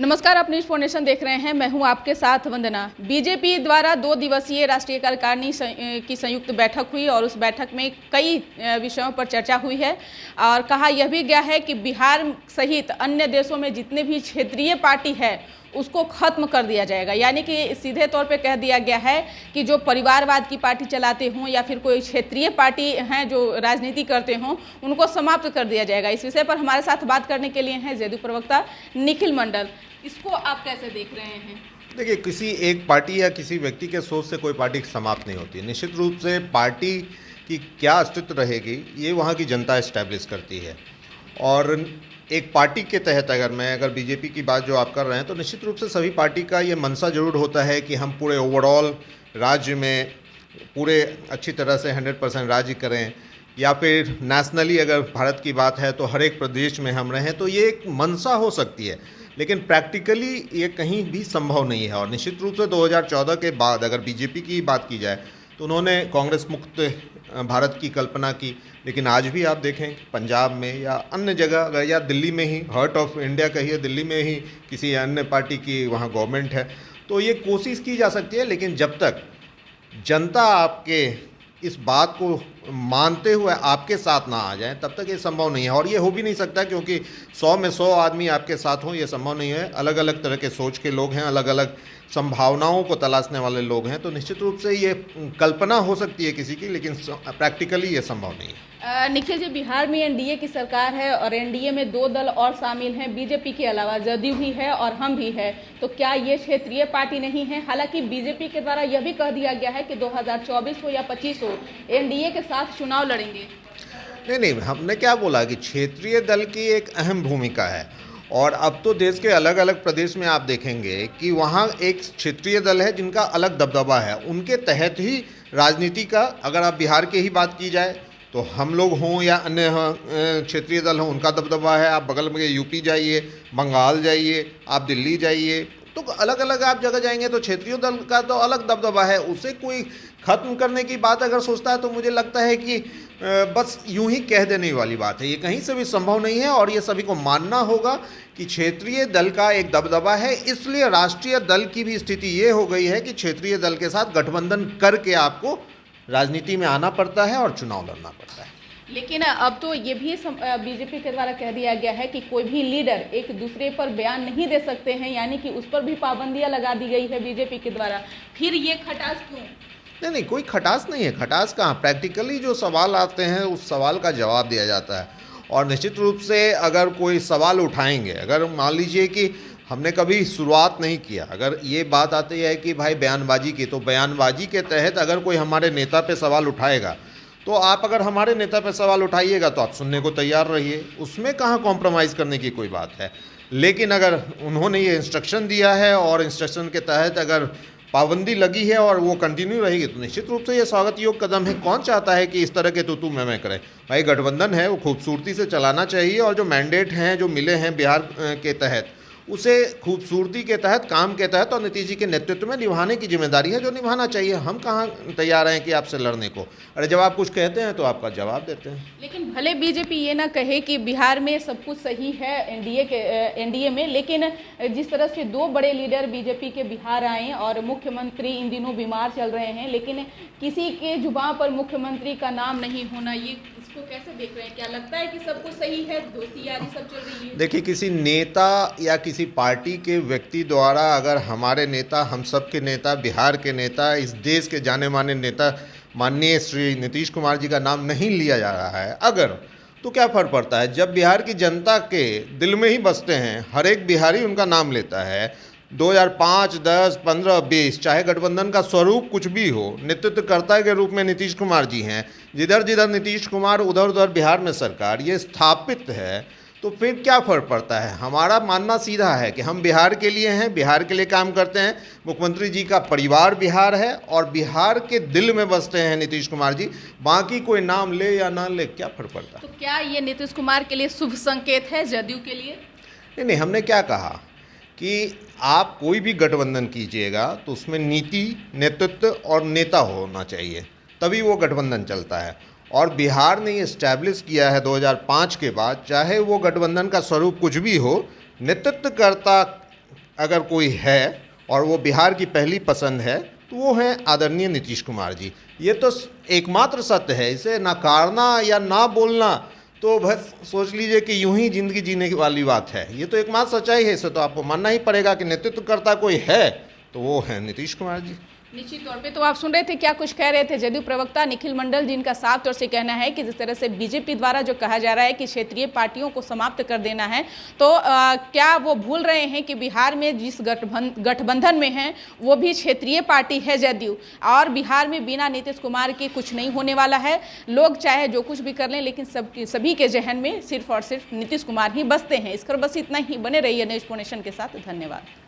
नमस्कार, आप news foundation देख रहे हैं। मैं हूं आपके साथ वंदना। बीजेपी द्वारा 2 दिवसीय राष्ट्रीय कार्यकारिणी की संयुक्त बैठक हुई और उस बैठक में कई विषयों पर चर्चा हुई है और कहा यह भी गया है कि बिहार सहित अन्य देशों में जितने भी क्षेत्रीय पार्टी है उसको खत्म कर दिया जाएगा। यानी कि सीधे तौर पे कह दिया गया है कि जो परिवारवाद की पार्टी चलाते हों या फिर कोई क्षेत्रीय पार्टी हैं जो राजनीति करते हों उनको समाप्त कर दिया जाएगा। इस विषय पर हमारे साथ बात करने के लिए हैं जेडीयू प्रवक्ता निखिल मंडल। इसको आप कैसे देख रहे हैं? देखिए, किसी एक पार्टी या किसी व्यक्ति के सोच से कोई पार्टी समाप्त नहीं होती। निश्चित रूप से पार्टी की क्या अस्तित्व रहेगी ये वहाँ की जनता इस्टेब्लिश करती है। और एक पार्टी के तहत अगर बीजेपी की बात जो आप कर रहे हैं तो निश्चित रूप से सभी पार्टी का ये मनसा जरूर होता है कि हम पूरे ओवरऑल राज्य में पूरे अच्छी तरह से 100% राज्य करें, या फिर नेशनली अगर भारत की बात है तो हर एक प्रदेश में हम रहें। तो ये एक मनसा हो सकती है, लेकिन प्रैक्टिकली ये कहीं भी संभव नहीं है। और निश्चित रूप से 2014 के बाद अगर बीजेपी की बात की जाए तो उन्होंने कांग्रेस मुक्त भारत की कल्पना की, लेकिन आज भी आप देखें पंजाब में या अन्य जगह अगर या दिल्ली में ही हार्ट ऑफ इंडिया कहिए, दिल्ली में ही किसी अन्य पार्टी की वहाँ गवर्नमेंट है। तो ये कोशिश की जा सकती है, लेकिन जब तक जनता आपके इस बात को मानते हुए आपके साथ ना आ जाए तब तक ये संभव नहीं है। और ये हो भी नहीं सकता, क्योंकि 100 में 100 आदमी आपके साथ हों ये संभव नहीं है। अलग अलग तरह के सोच के लोग हैं, अलग अलग संभावनाओं को तलाशने वाले लोग हैं। तो निश्चित रूप से ये कल्पना हो सकती है किसी की, लेकिन प्रैक्टिकली ये संभव नहीं है। निखिल जी, बिहार में एनडीए की सरकार है और एनडीए में 2 दल और शामिल हैं बीजेपी के अलावा, जदयू भी है और हम भी है। तो क्या ये क्षेत्रीय पार्टी नहीं है? हालांकि बीजेपी के द्वारा यह भी कह दिया गया है कि 2024 हो या 25 हो एनडीए के साथ चुनाव लड़ेंगे। नहीं, हमने क्या बोला कि क्षेत्रीय दल की एक अहम भूमिका है। और अब तो देश के अलग अलग प्रदेश में आप देखेंगे कि वहाँ एक क्षेत्रीय दल है जिनका अलग दबदबा है, उनके तहत ही राजनीति का, अगर आप बिहार की ही बात की जाए तो हम लोग हों या अन्य क्षेत्रीय दल हों उनका दबदबा है। आप बगल में यूपी जाइए, बंगाल जाइए, आप दिल्ली जाइए, तो अलग अलग आप जगह जाएंगे तो क्षेत्रीय दल का तो अलग दबदबा है। उसे कोई खत्म करने की बात अगर सोचता है तो मुझे लगता है कि बस यूं ही कह देने वाली बात है। ये कहीं से भी संभव नहीं है और ये सभी को मानना होगा कि क्षेत्रीय दल का एक दबदबा है। इसलिए राष्ट्रीय दल की भी स्थिति ये हो गई है कि क्षेत्रीय दल के साथ गठबंधन करके आपको राजनीति में आना पड़ता है और चुनाव लड़ना पड़ता है। लेकिन अब तो ये भी बीजेपी के द्वारा कह दिया गया है कि कोई भी लीडर एक दूसरे पर बयान नहीं दे सकते हैं, यानी कि उस पर भी पाबंदियां लगा दी गई है बीजेपी के द्वारा। फिर ये खटास क्यों? नहीं, कोई खटास नहीं है। खटास कहाँ, प्रैक्टिकली जो सवाल आते हैं उस सवाल का जवाब दिया जाता है। और निश्चित रूप से अगर कोई सवाल उठाएंगे, अगर मान लीजिए कि हमने कभी शुरुआत नहीं किया, अगर ये बात आती है कि भाई बयानबाजी की, तो बयानबाजी के तहत अगर कोई हमारे नेता पे सवाल उठाएगा तो आप अगर हमारे नेता पे सवाल उठाइएगा तो आप सुनने को तैयार रहिए, उसमें कहाँ कॉम्प्रोमाइज़ करने की कोई बात है। लेकिन अगर उन्होंने ये इंस्ट्रक्शन दिया है और इंस्ट्रक्शन के तहत अगर पाबंदी लगी है और वो कंटिन्यू रहेगी तो निश्चित रूप से ये स्वागत योग कदम है। कौन चाहता है कि इस तरह के तू मैं करें? भाई गठबंधन है वो खूबसूरती से चलाना चाहिए और जो मैंडेट हैं जो मिले हैं बिहार के तहत उसे खूबसूरती के तहत, काम के तहत और नीतीश जी के नेतृत्व में निभाने की जिम्मेदारी है जो निभाना चाहिए। हम कहाँ तैयार हैं कि आपसे लड़ने को? अरे जब आप कुछ कहते हैं तो आपका जवाब देते हैं। लेकिन भले बीजेपी ये ना कहे कि बिहार में सब कुछ सही है एनडीए में, लेकिन जिस तरह से 2 बड़े लीडर बीजेपी के बिहार आए और मुख्यमंत्री इन दिनों बीमार चल रहे हैं, लेकिन किसी के जुबान पर मुख्यमंत्री का नाम नहीं होना, ये इसको कैसे देख रहे हैं? क्या लगता है कि सब कुछ सही है, दोस्ती यारी सब चल रही है? देखिए, किसी नेता या किसी पार्टी के व्यक्ति द्वारा अगर हमारे नेता, हम सब के नेता, बिहार के नेता, इस देश के जाने माने नेता माननीय श्री नीतीश कुमार जी का नाम नहीं लिया जा रहा है अगर, तो क्या फ़र्क पड़ता है? जब बिहार की जनता के दिल में ही बसते हैं, हर एक बिहारी उनका नाम लेता है। 2005, 10, 15, 20 चाहे गठबंधन का स्वरूप कुछ भी हो, नेतृत्वकर्ता के रूप में नीतीश कुमार जी हैं। जिधर जिधर नीतीश कुमार उधर उधर बिहार में सरकार ये स्थापित है, तो फिर क्या फ़र्क पड़ता है? हमारा मानना सीधा है कि हम बिहार के लिए हैं, बिहार के लिए काम करते हैं। मुख्यमंत्री जी का परिवार बिहार है और बिहार के दिल में बसते हैं नीतीश कुमार जी। बाकी कोई नाम ले या ना ले क्या फ़र्क पड़ता है? तो क्या ये नीतीश कुमार के लिए शुभ संकेत है जदयू के लिए? नहीं, हमने क्या कहा कि आप कोई भी गठबंधन कीजिएगा तो उसमें नीति, नेतृत्व और नेता होना चाहिए, तभी वो गठबंधन चलता है। और बिहार ने ये इस्टेब्लिश किया है 2005 के बाद, चाहे वो गठबंधन का स्वरूप कुछ भी हो, नेतृत्वकर्ता अगर कोई है और वो बिहार की पहली पसंद है तो वो हैं आदरणीय नीतीश कुमार जी। ये तो एकमात्र सत्य है, इसे नकारना या ना बोलना तो बस सोच लीजिए कि यूं ही ज़िंदगी जीने वाली बात है। ये तो एकमात्र सच्चाई है, इसे तो आपको मानना ही पड़ेगा कि नेतृत्व करता कोई है तो वो है नीतीश कुमार जी। निश्चित तौर पे तो आप सुन रहे थे क्या कुछ कह रहे थे जदयू प्रवक्ता निखिल मंडल, जिनका साफ तौर से कहना है कि जिस तरह से बीजेपी द्वारा जो कहा जा रहा है कि क्षेत्रीय पार्टियों को समाप्त कर देना है, तो क्या वो भूल रहे हैं कि बिहार में जिस गठबंधन में है वो भी क्षेत्रीय पार्टी है जदयू, और बिहार में बिना नीतीश कुमार के कुछ नहीं होने वाला है। लोग चाहे जो कुछ भी कर लें, लेकिन सभी के जहन में सिर्फ और सिर्फ नीतीश कुमार ही बसते हैं। इस पर बस इतना ही। बने रहिए न्यूज़ पोनेशन के साथ। धन्यवाद।